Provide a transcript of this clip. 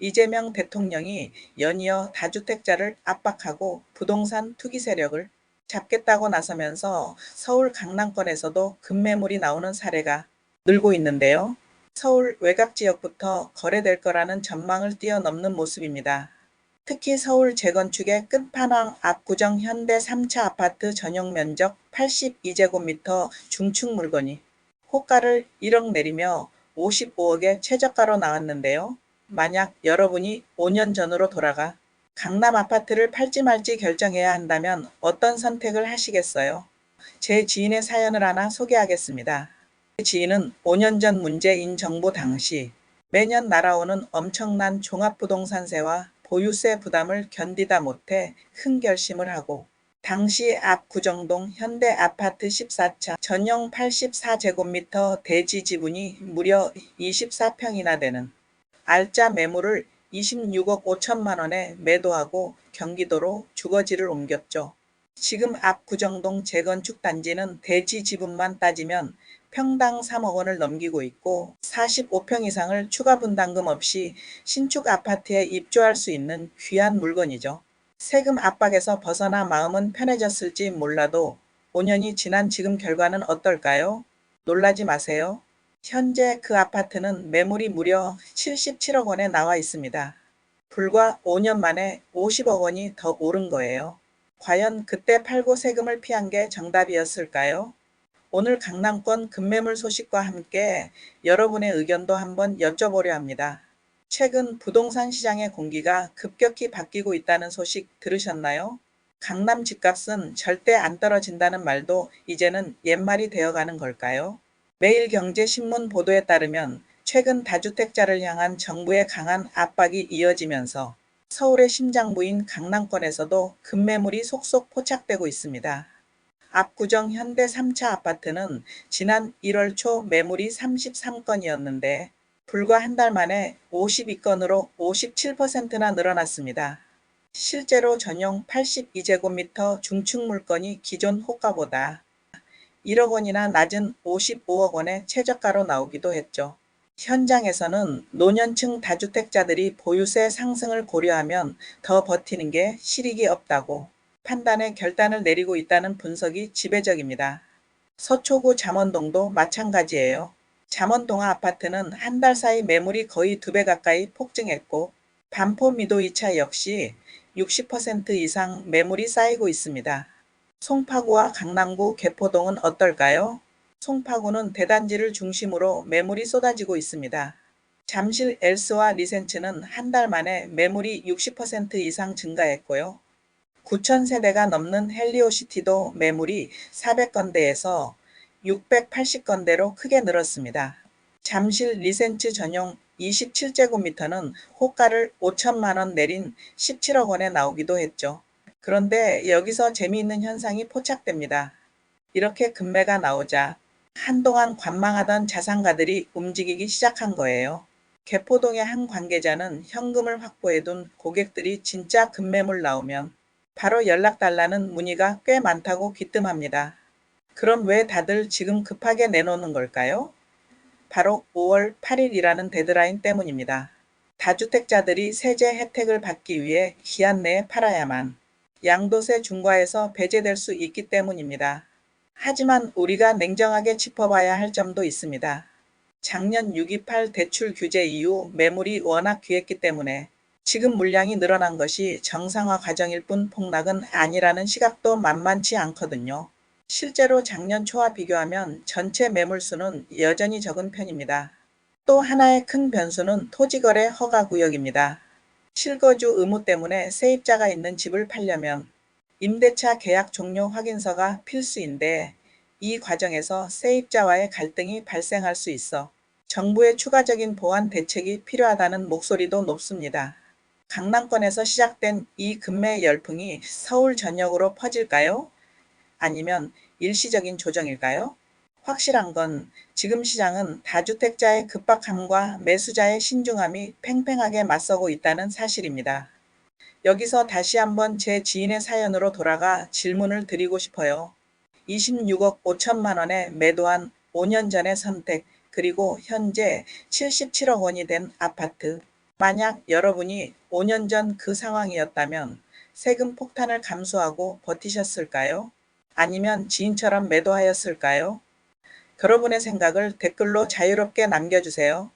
이재명 대통령이 연이어 다주택자를 압박하고 부동산 투기 세력을 잡겠다고 나서면서 서울 강남권에서도 급매물이 나오는 사례가 늘고 있는데요. 서울 외곽 지역부터 거래될 거라는 전망을 뛰어넘는 모습입니다. 특히 서울 재건축의 끝판왕 압구정 현대 3차 아파트 전용 면적 82제곱미터 중축 물건이 호가를 1억 내리며 55억에 최저가로 나왔는데요. 만약 여러분이 5년 전으로 돌아가 강남 아파트를 팔지 말지 결정해야 한다면 어떤 선택을 하시겠어요? 제 지인의 사연을 하나 소개하겠습니다. 그 지인은 5년 전 문재인 정부 당시 매년 날아오는 엄청난 종합부동산세와 보유세 부담을 견디다 못해 큰 결심을 하고 당시 압구정동 현대아파트 14차 전용 84제곱미터 대지 지분이 무려 24평이나 되는 알짜 매물을 26억 5천만 원에 매도하고 경기도로 주거지를 옮겼죠. 지금 압구정동 재건축 단지는 대지 지분만 따지면 평당 3억 원을 넘기고 있고 45평 이상을 추가 분담금 없이 신축 아파트에 입주할 수 있는 귀한 물건이죠. 세금 압박에서 벗어나 마음은 편해졌을지 몰라도 5년이 지난 지금 결과는 어떨까요? 놀라지 마세요. 현재 그 아파트는 매물이 무려 77억 원에 나와 있습니다. 불과 5년 만에 50억 원이 더 오른 거예요. 과연 그때 팔고 세금을 피한 게 정답이었을까요? 오늘 강남권 급매물 소식과 함께 여러분의 의견도 한번 여쭤보려 합니다. 최근 부동산 시장의 공기가 급격히 바뀌고 있다는 소식 들으셨나요? 강남 집값은 절대 안 떨어진다는 말도 이제는 옛말이 되어가는 걸까요? 매일경제신문 보도에 따르면 최근 다주택자를 향한 정부의 강한 압박이 이어지면서 서울의 심장부인 강남권에서도 급매물이 속속 포착되고 있습니다. 압구정 현대 3차 아파트는 지난 1월 초 매물이 33건이었는데 불과 한 달 만에 52건으로 57%나 늘어났습니다. 실제로 전용 82제곱미터 중축 물건이 기존 호가보다 1억 원이나 낮은 55억 원의 최저가로 나오기도 했죠. 현장에서는 노년층 다주택자들이 보유세 상승을 고려하면 더 버티는 게 실익이 없다고 판단의 결단을 내리고 있다는 분석이 지배적입니다. 서초구 잠원동도 마찬가지예요. 잠원동화 아파트는 한 달 사이 매물이 거의 2배 가까이 폭증했고 반포미도 2차 역시 60% 이상 매물이 쌓이고 있습니다. 송파구와 강남구 개포동은 어떨까요? 송파구는 대단지를 중심으로 매물이 쏟아지고 있습니다. 잠실 엘스와 리센츠는 한 달 만에 매물이 60% 이상 증가했고요. 9천 세대가 넘는 헬리오시티도 매물이 400건대에서 680건대로 크게 늘었습니다. 잠실 리센츠 전용 27제곱미터는 호가를 5천만 원 내린 17억 원에 나오기도 했죠. 그런데 여기서 재미있는 현상이 포착됩니다. 이렇게 급매가 나오자 한동안 관망하던 자산가들이 움직이기 시작한 거예요. 개포동의 한 관계자는 현금을 확보해둔 고객들이 진짜 급매물 나오면 바로 연락달라는 문의가 꽤 많다고 귀뜸합니다. 그럼 왜 다들 지금 급하게 내놓는 걸까요? 바로 5월 8일이라는 데드라인 때문입니다. 다주택자들이 세제 혜택을 받기 위해 기한 내에 팔아야만 양도세 중과에서 배제될 수 있기 때문입니다. 하지만 우리가 냉정하게 짚어봐야 할 점도 있습니다. 작년 6.28 대출 규제 이후 매물이 워낙 귀했기 때문에 지금 물량이 늘어난 것이 정상화 과정일 뿐 폭락은 아니라는 시각도 만만치 않거든요. 실제로 작년 초와 비교하면 전체 매물수는 여전히 적은 편입니다. 또 하나의 큰 변수는 토지거래 허가구역입니다. 실거주 의무 때문에 세입자가 있는 집을 팔려면 임대차 계약 종료 확인서가 필수인데 이 과정에서 세입자와의 갈등이 발생할 수 있어 정부의 추가적인 보완 대책이 필요하다는 목소리도 높습니다. 강남권에서 시작된 이 급매 열풍이 서울 전역으로 퍼질까요? 아니면 일시적인 조정일까요? 확실한 건 지금 시장은 다주택자의 급박함과 매수자의 신중함이 팽팽하게 맞서고 있다는 사실입니다. 여기서 다시 한번 제 지인의 사연으로 돌아가 질문을 드리고 싶어요. 26억 5천만 원에 매도한 5년 전의 선택, 그리고 현재 77억 원이 된 아파트. 만약 여러분이 5년 전 그 상황이었다면 세금 폭탄을 감수하고 버티셨을까요? 아니면 지인처럼 매도하였을까요? 여러분의 생각을 댓글로 자유롭게 남겨주세요.